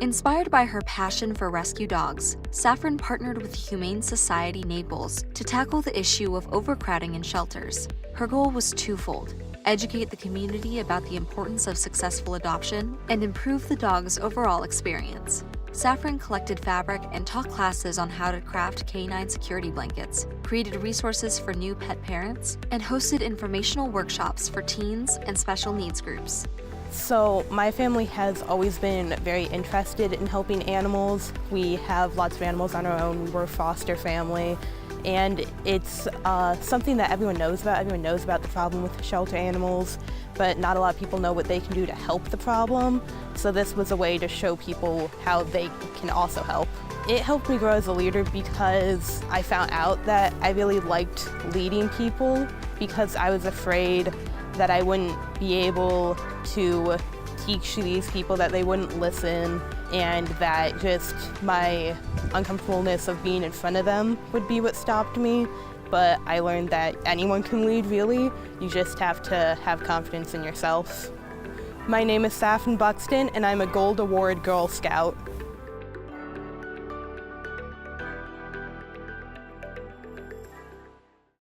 Inspired by her passion for rescue dogs, Saffron partnered with Humane Society Naples to tackle the issue of overcrowding in shelters. Her goal was twofold: educate the community about the importance of successful adoption and improve the dog's overall experience. Saffron collected fabric and taught classes on how to craft canine security blankets, created resources for new pet parents, and hosted informational workshops for teens and special needs groups. So my family has always been very interested in helping animals. We have lots of animals on our own. We're a foster family, and it's something that everyone knows about. Everyone knows about the problem with shelter animals, but not a lot of people know what they can do to help the problem. So this was a way to show people how they can also help. It helped me grow as a leader because I found out that I really liked leading people, because I was afraid that I wouldn't be able to teach these people, that they wouldn't listen, and that just my uncomfortableness of being in front of them would be what stopped me. But I learned that anyone can lead, really. You just have to have confidence in yourself. My name is Saffron Buxton, and I'm a Gold Award Girl Scout.